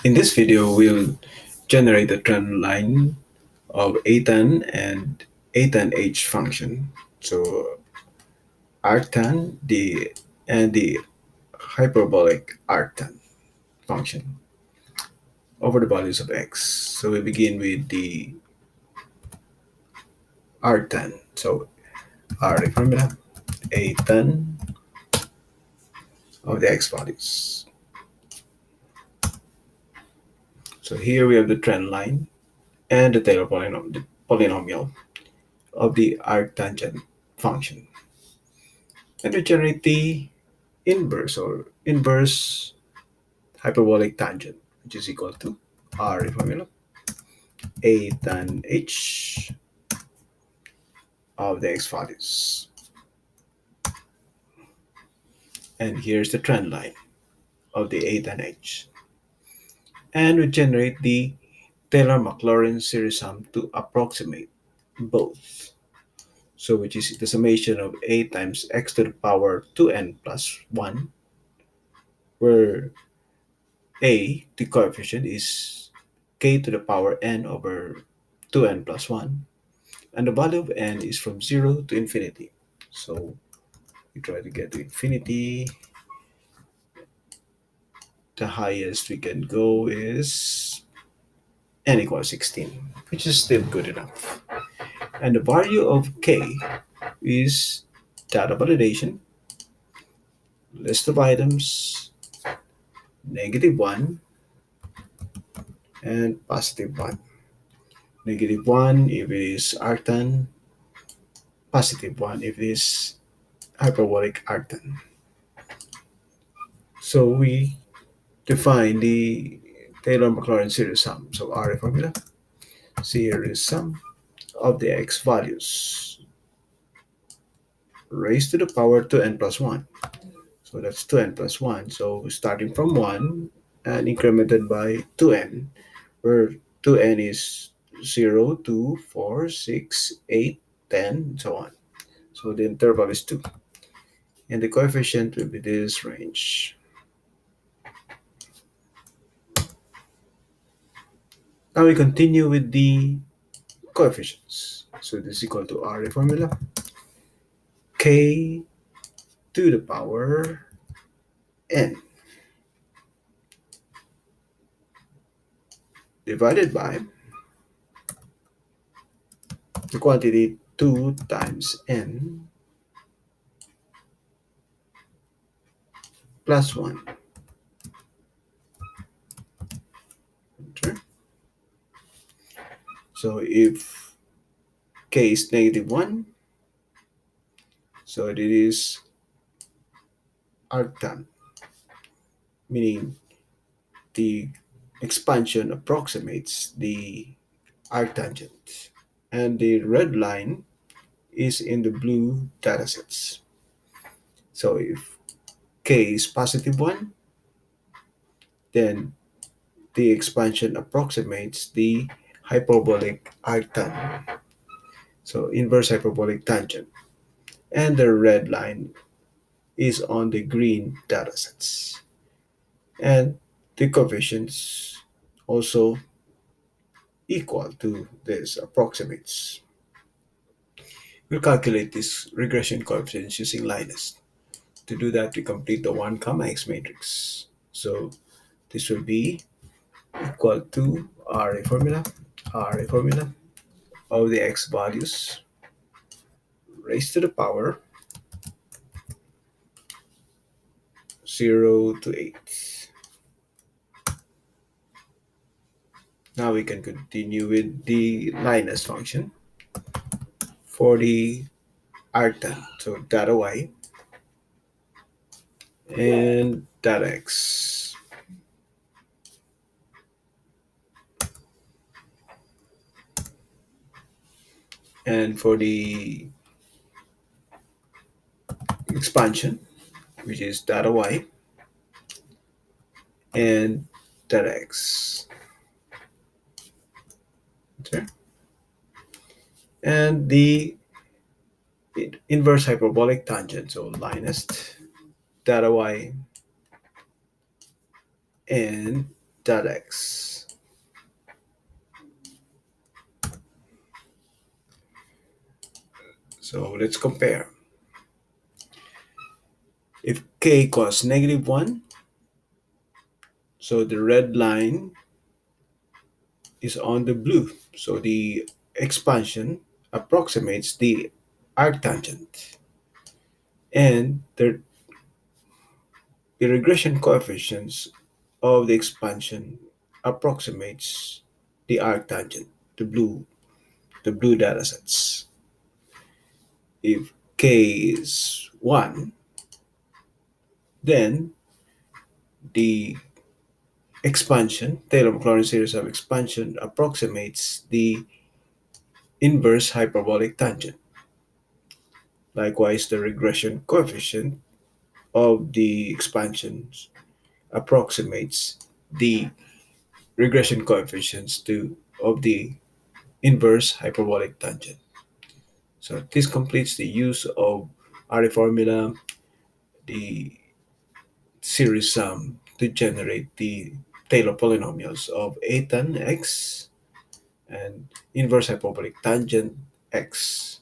In this video, we'll generate a trend line of ATAN and ATANH function. So arctan and the hyperbolic arctan function over the values of x. So we begin with the arctan. So array formula ATAN of the x values. So here we have the trend line and the Taylor polynomial of the arctangent function. And we generate the inverse hyperbolic tangent, which is equal to R formula A tan h of the x values. And here's the trend line of the A tan h. And we generate the Taylor-Maclaurin SERIESSUM to approximate both. So which is the summation of a times x to the power 2n plus 1, where a, the coefficient, is k to the power n over 2n plus 1, and the value of n is from 0 to infinity. So we try to get to infinity. The highest we can go is n equals 16, which is still good enough. And the value of k is data validation, list of items, -1, and +1. -1 if it is arctan, +1 if it is hyperbolic arctan. So we define the Taylor-Maclaurin SERIESSUM. So our formula, SERIESSUM of the x values raised to the power 2n plus 1. So that's 2n plus 1. So starting from 1 and incremented by 2n, where 2n is 0, 2, 4, 6, 8, 10, and so on. So the interval is 2. And the coefficient will be this range. Now we continue with the coefficients. So this is equal to array formula k to the power n divided by the quantity 2 times n plus 1. Okay. So if k is -1, so it is arctan, meaning the expansion approximates the arctangent. And the red line is in the blue datasets. So if k is +1, then the expansion approximates the hyperbolic arctan, so inverse hyperbolic tangent. And the red line is on the green datasets. And the coefficients also equal to this approximates. We'll calculate this regression coefficients using LINEST. To do that, we complete the 1, x matrix. So this will be equal to array formula of the x values raised to the power 0 to 8. Now we can continue with the LINEST function for the arctan. So data y and data x. And for the expansion, which is data y and data x. Okay. And the inverse hyperbolic tangent, so LINEST data y and dot x. So let's compare. If k equals -1, so the red line is on the blue. So the expansion approximates the arctangent. And the regression coefficients of the expansion approximates the arctangent, the blue datasets. If k is 1, then the expansion, Taylor-Maclaurin series of expansion, approximates the inverse hyperbolic tangent. Likewise, the regression coefficient of the expansions approximates the regression coefficients of the inverse hyperbolic tangent. So this completes the use of array formula, the series sum to generate the Taylor polynomials of ATAN x and inverse hyperbolic tangent x.